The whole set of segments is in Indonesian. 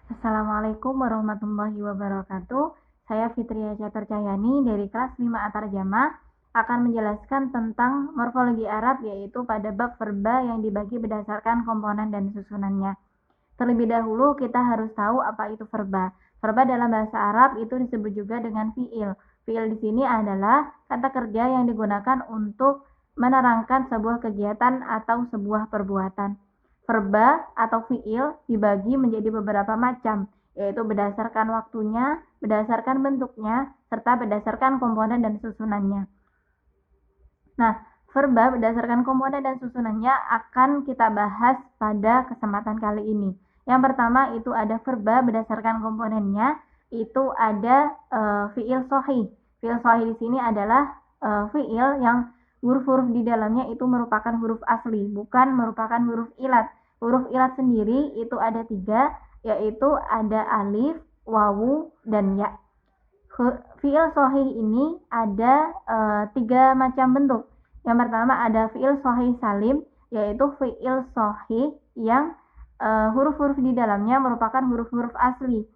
Assalamualaikum warahmatullahi wabarakatuh. Saya Fitria Catercayani dari kelas 5 Atarjama akan menjelaskan tentang morfologi Arab, yaitu pada bab verba yang dibagi berdasarkan komponen dan susunannya. Terlebih dahulu kita harus tahu apa itu verba. Verba dalam bahasa Arab itu disebut juga dengan fiil. Fiil di sini adalah kata kerja yang digunakan untuk menerangkan sebuah kegiatan atau sebuah perbuatan. Verba atau fiil dibagi menjadi beberapa macam, yaitu berdasarkan waktunya, berdasarkan bentuknya, serta berdasarkan komponen dan susunannya. Nah, verba berdasarkan komponen dan susunannya akan kita bahas pada kesempatan kali ini. Yang pertama itu ada verba berdasarkan komponennya, itu ada fiil sahih. Fiil sahih di sini adalah fiil yang huruf-huruf di dalamnya itu merupakan huruf asli, bukan merupakan huruf ilat. Huruf ilat sendiri itu ada 3, yaitu ada alif, wawu, dan ya. Fiil sahih ini ada 3 macam bentuk. Yang pertama ada fiil sahih salim, yaitu fiil sahih yang huruf-huruf di dalamnya merupakan huruf-huruf asli.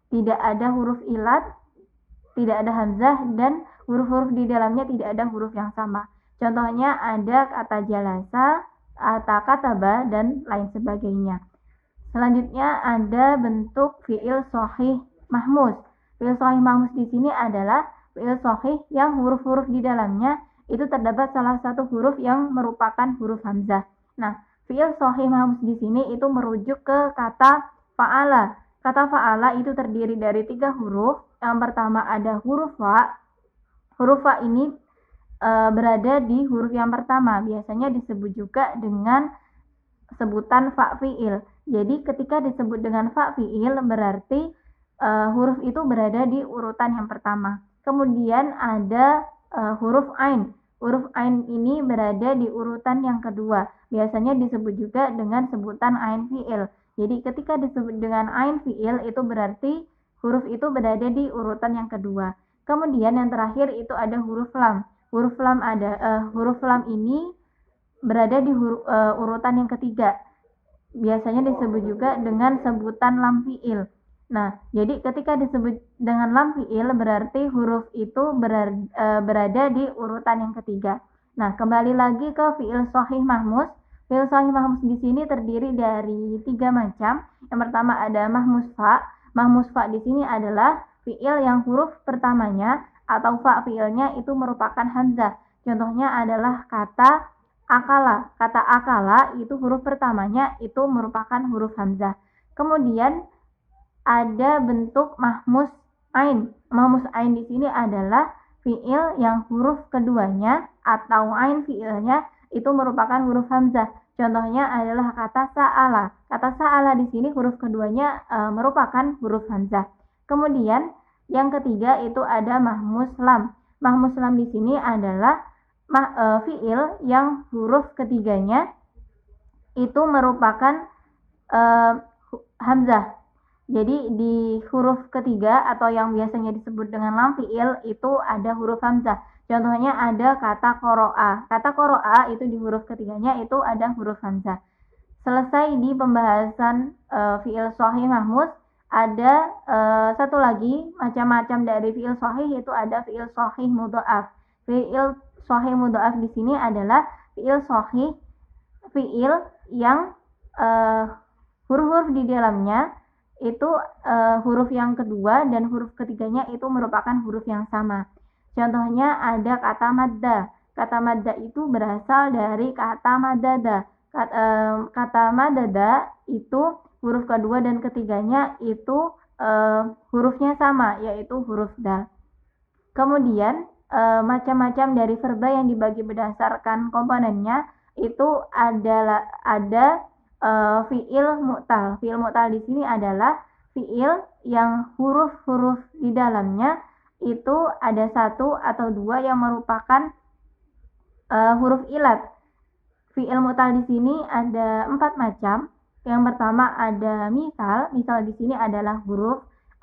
Tidak ada huruf ilat, tidak ada hamzah, dan huruf-huruf di dalamnya tidak ada huruf yang sama. Contohnya ada kata jalasa, kata kataba, dan lain sebagainya. Selanjutnya ada bentuk fiil sahih mahmus. Fiil sahih mahmus di sini adalah fiil sahih yang huruf-huruf di dalamnya itu terdapat salah satu huruf yang merupakan huruf hamzah. Nah, fiil sahih mahmus di sini itu merujuk ke kata fa'ala. Kata fa'ala itu terdiri dari 3 huruf. Yang pertama ada huruf fa. Huruf fa ini berada di huruf yang pertama. Biasanya disebut juga dengan sebutan fa fiil. Jadi ketika disebut dengan fa fiil berarti huruf itu berada di urutan yang pertama. Kemudian ada huruf ain. Huruf ain ini berada di urutan yang kedua. Biasanya disebut juga dengan sebutan ain fiil. Jadi ketika disebut dengan ain fiil itu berarti huruf itu berada di urutan yang kedua. Kemudian yang terakhir itu ada huruf lam. Huruf lam ini berada di urutan yang ketiga. Biasanya disebut juga dengan sebutan lam fiil. Nah, jadi ketika disebut dengan lam fiil berarti huruf itu berada di urutan yang ketiga. Nah, kembali lagi ke fiil sahih mahmus. Fiil sahih mahmus di sini terdiri dari 3 macam. Yang pertama ada mahmus fa. Mahmus fa di sini adalah fiil yang huruf pertamanya atau fa fiilnya itu merupakan hamzah. Contohnya adalah kata akala. Kata akala itu huruf pertamanya itu merupakan huruf hamzah. Kemudian ada bentuk mahmus ain. Mahmus ain di sini adalah fiil yang huruf keduanya atau ain fiilnya itu merupakan huruf hamzah. Contohnya adalah kata sa'ala. Kata sa'ala di sini huruf keduanya merupakan huruf hamzah. Kemudian yang ketiga itu ada mahmus lam. Mahmus lam di sini adalah fiil yang huruf ketiganya itu merupakan hamzah. Jadi di huruf ketiga atau yang biasanya disebut dengan lam fiil itu ada huruf hamzah. Contohnya ada kata qoro'a. Kata qoro'a itu di huruf ketiganya itu ada huruf hamzah. Selesai di pembahasan fiil sahih mahmus, ada satu lagi macam-macam dari fiil sahih, yaitu ada fiil sahih mudha'af. Fiil sahih mudha'af di sini adalah fiil sahih, fiil yang huruf-huruf di dalamnya itu huruf yang kedua dan huruf ketiganya itu merupakan huruf yang sama. Contohnya ada kata madda. Kata madda itu berasal dari kata madada. Kata madada itu huruf kedua dan ketiganya itu hurufnya sama, yaitu huruf dal. Kemudian macam-macam dari verba yang dibagi berdasarkan komponennya itu ada fiil mu'tal. Fiil mu'tal di sini adalah fiil yang huruf-huruf di dalamnya itu ada 1 atau 2 yang merupakan huruf ilat. Fiil mu'tal di sini ada 4 macam. Yang pertama ada misal. Misal di sini adalah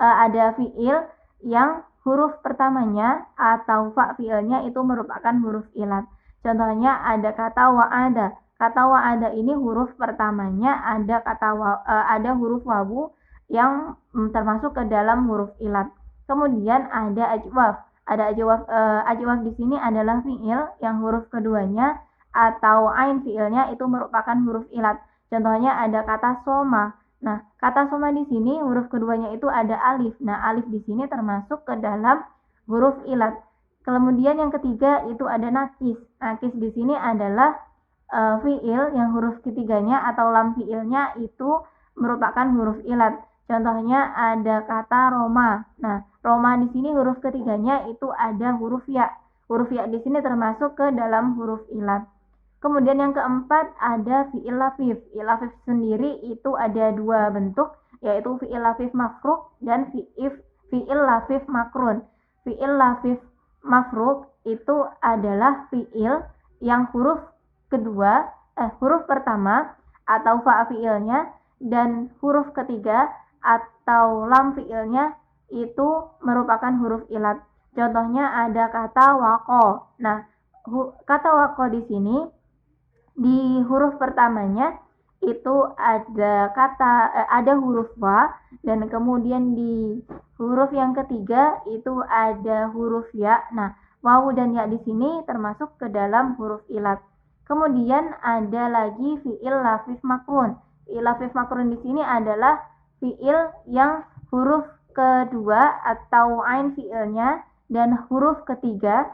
ada fiil yang huruf pertamanya atau fa fiilnya itu merupakan huruf ilat. Contohnya ada kata wa'ada. Kata wa'ada ini huruf pertamanya ada huruf wawu yang termasuk ke dalam huruf ilat. Kemudian ada ajwaf. Ajwaf di sini adalah fiil yang huruf keduanya atau ain fiilnya itu merupakan huruf ilat. Contohnya ada kata soma. Nah, kata soma di sini huruf keduanya itu ada alif. Nah, alif di sini termasuk ke dalam huruf ilat. Kemudian yang ketiga itu ada nakis. Nakis di sini adalah fiil yang huruf ketiganya atau lam fiilnya itu merupakan huruf ilat. Contohnya ada kata Roma. Nah, Roma di sini huruf ketiganya itu ada huruf ya. Huruf ya di sini termasuk ke dalam huruf ilat. Kemudian yang keempat ada fiil lafif. Fiil lafif sendiri itu ada dua bentuk, yaitu fiil lafif mafruk dan fiil lafif makrun. Fiil lafif mafruk itu adalah fiil yang huruf pertama atau fa fiilnya dan huruf ketiga atau lam fiilnya itu merupakan huruf ilat. Contohnya ada kata waqo. Nah, kata waqo di sini di huruf pertamanya itu ada huruf wa dan kemudian di huruf yang ketiga itu ada huruf ya. Nah, wawu dan ya di sini termasuk ke dalam huruf ilat. Kemudian ada lagi fiil lafif makrun. Fiil lafif makrun di sini adalah fiil yang huruf kedua atau ain fiilnya dan huruf ketiga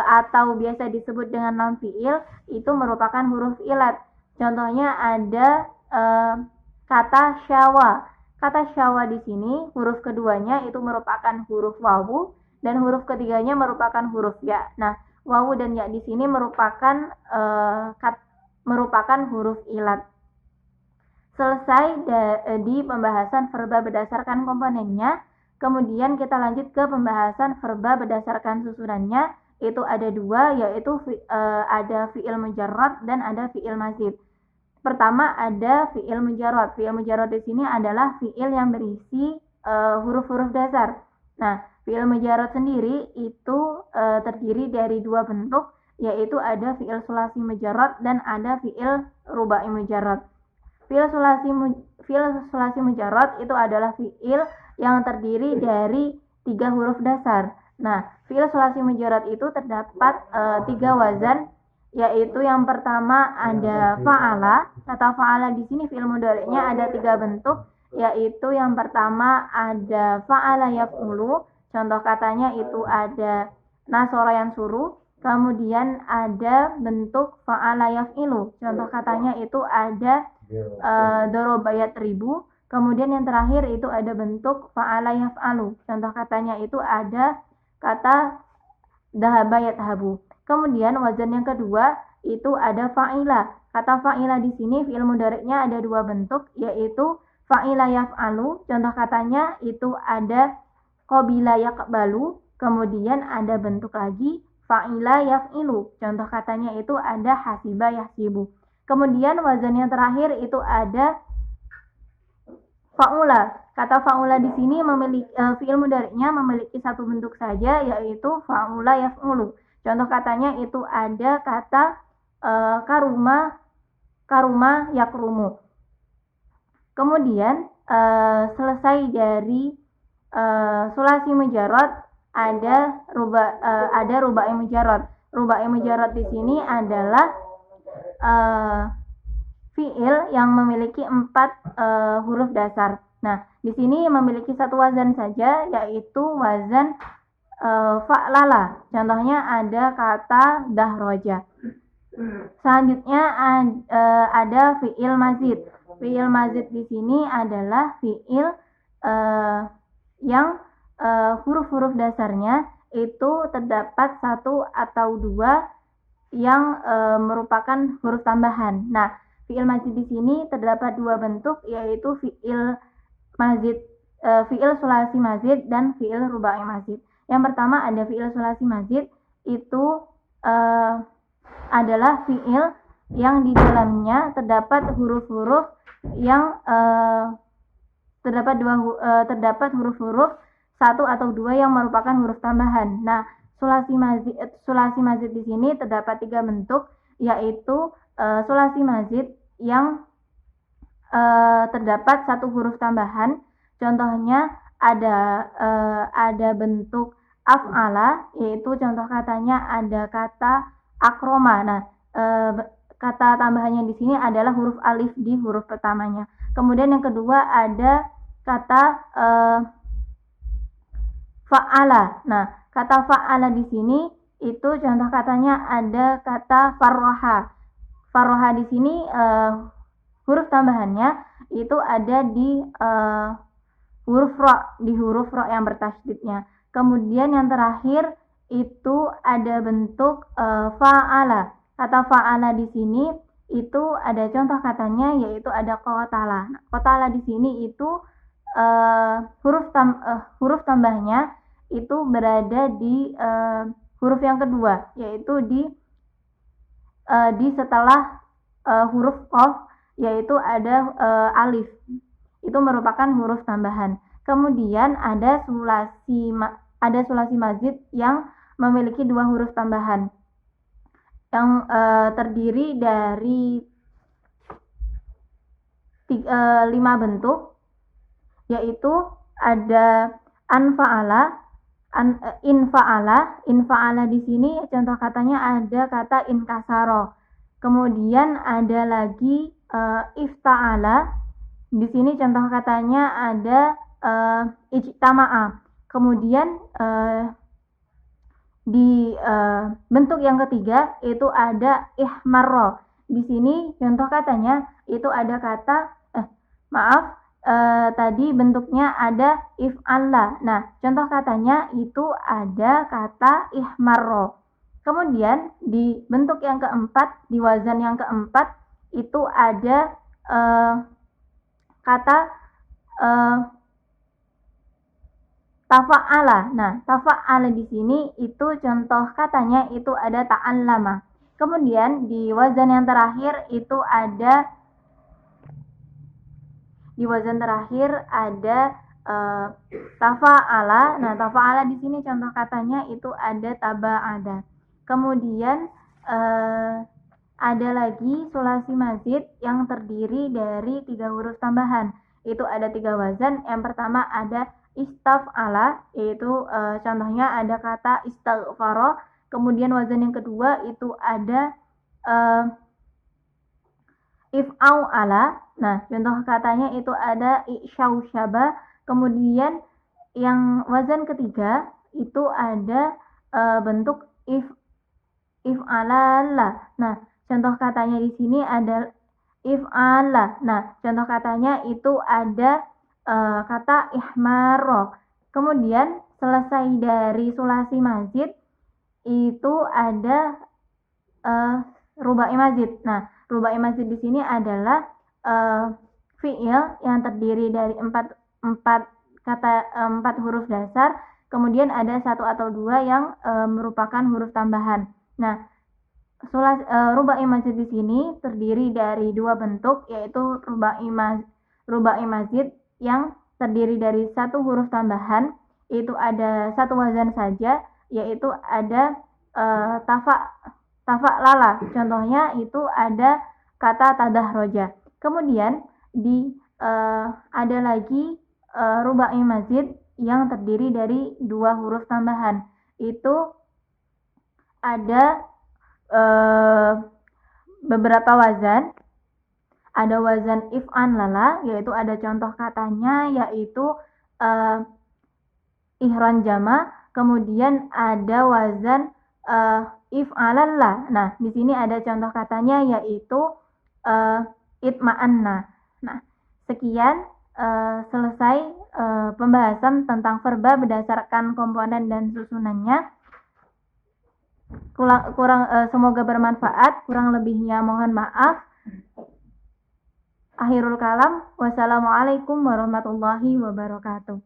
atau biasa disebut dengan lam fiil itu merupakan huruf ilat. Contohnya ada kata syawa. Kata syawa di sini huruf keduanya itu merupakan huruf wawu dan huruf ketiganya merupakan huruf ya. Nah, wawu dan ya di sini merupakan huruf ilat. Selesai di pembahasan verba berdasarkan komponennya. Kemudian kita lanjut ke pembahasan verba berdasarkan susunannya. Itu ada dua, yaitu ada fiil mujarrad dan ada fiil mazid. Pertama ada fiil mujarrad. Fiil mujarrad di sini adalah fiil yang berisi huruf-huruf dasar. Nah, fiil mujarrad sendiri itu terdiri dari dua bentuk, yaitu ada fiil sulasi mujarrad dan ada fiil rubai mujarrad. Fiil sulasi mujarrad itu adalah fiil yang terdiri dari 3 huruf dasar. Nah, fiil sulasi mujarrad itu terdapat 3 wazan, yaitu yang pertama ada fa'ala. Kata fa'ala di sini fiil mudhari'nya ada 3 bentuk, yaitu yang pertama ada fa'ala yaf'ulu. Contoh katanya itu ada nasara yansuru. Kemudian ada bentuk fa'ala yaf'ilu. Contoh katanya itu ada doroba yatribu. Kemudian yang terakhir itu ada bentuk fa'ala yaf'alu. Contoh katanya itu ada kata dhahaba yadhabu. Kemudian wazan yang kedua itu ada fa'ila. Kata fa'ila di sini fi'il mudhari'nya ada 2 bentuk, yaitu fa'ila yaf'alu. Contoh katanya itu ada qabila yaqbalu. Kemudian ada bentuk lagi fa'ila yaf'ilu. Contoh katanya itu ada hasiba yahsibu. Kemudian wazan yang terakhir itu ada fa'ula. Kata fa'ula di sini memiliki fi'il mudhari'nya memiliki 1 bentuk saja, yaitu fa'ula yaf'ulu. Contoh katanya itu ada kata karuma yakrumu. Kemudian selesai dari sulasi mujarrad ada rubai mujarrad. Rubai mujarrad di sini adalah fiil yang memiliki 4 huruf dasar. Nah, di sini memiliki 1 wazan saja, yaitu wazan fa'lala. Contohnya ada kata dahroja. Selanjutnya ada fiil mazid. Fiil mazid di sini adalah fiil yang huruf-huruf dasarnya itu terdapat 1 atau 2 yang merupakan huruf tambahan. Nah, fiil mazid di sini terdapat 2 bentuk, yaitu fiil sulasi mazid dan fiil rubai mazid. Yang pertama ada fiil sulasi mazid, itu adalah fiil yang di dalamnya terdapat huruf-huruf yang terdapat huruf-huruf 1 atau 2 yang merupakan huruf tambahan. Nah, sulasi mazid di sini terdapat 3 bentuk, yaitu sulasi mazid yang terdapat satu huruf tambahan. Contohnya ada bentuk af'ala, yaitu contoh katanya ada kata akroma. Nah, kata tambahannya di sini adalah huruf alif di huruf pertamanya. Kemudian yang kedua ada kata fa'ala. Nah, kata fa'ala di sini itu contoh katanya ada kata farroha. Farroha di sini huruf tambahannya itu ada di huruf ro yang bertasydidnya. Kemudian yang terakhir itu ada bentuk fa'ala. Kata fa'ala di sini itu ada contoh katanya, yaitu ada qatala. Nah, qatala di sini itu huruf tambahnya itu berada di huruf yang kedua, yaitu di setelah huruf qaf, yaitu ada alif. Itu merupakan huruf tambahan. Kemudian ada sulasi mazid yang memiliki dua huruf tambahan, yang terdiri dari 5 bentuk, yaitu ada anfa'ala, infa'ala di sini contoh katanya ada kata inkasaro. Kemudian ada lagi ifta'ala. Di sini contoh katanya ada ijtama'a. Kemudian di bentuk yang ketiga itu ada ihmarro. Di sini contoh katanya itu ada kata tadi bentuknya ada if'alla. Nah, contoh katanya itu ada kata ihmarro. Kemudian di bentuk yang keempat, di wazan yang keempat itu ada kata tafa'ala. Nah, tafa'ala di sini itu contoh katanya itu ada ta'allama. Kemudian di wazan yang terakhir itu ada tafa'ala. Nah, tafa'ala di sini contoh katanya itu ada taba'ada. Kemudian ada lagi sulasi mazid yang terdiri dari 3 huruf tambahan. Itu ada 3 wazan. Yang pertama ada istaf'ala, yaitu contohnya ada kata istaghfaro. Kemudian wazan yang kedua itu ada if'au'ala. Nah, contoh katanya itu ada i'syausyaba. Kemudian yang wazan ketiga itu ada bentuk if'alala. Nah, contoh katanya di sini ada if'ala. Nah, contoh katanya itu ada kata ihmaro. Kemudian selesai dari sulasi mazid itu ada rubai mazid. Nah, rubai mazid di sini adalah fi'il yang terdiri dari 4 huruf dasar. Kemudian ada 1 atau 2 yang merupakan huruf tambahan. Nah, rubai mazid di sini terdiri dari 2 bentuk, yaitu rubai mazid yang terdiri dari 1 huruf tambahan, itu ada 1 wazan saja, yaitu ada tafa'lala. Contohnya itu ada kata tadahroja. Kemudian ada lagi rubai mazid yang terdiri dari 2 huruf tambahan. Itu ada beberapa wazan. Ada wazan if'an lala, yaitu ada contoh katanya, yaitu ihran jama. Kemudian ada wazan if'alalla. Nah, di sini ada contoh katanya, yaitu itma'anna. Nah, sekian selesai pembahasan tentang verba berdasarkan komponen dan susunannya. Semoga bermanfaat. Kurang lebihnya mohon maaf. Akhirul kalam, wassalamualaikum warahmatullahi wabarakatuh.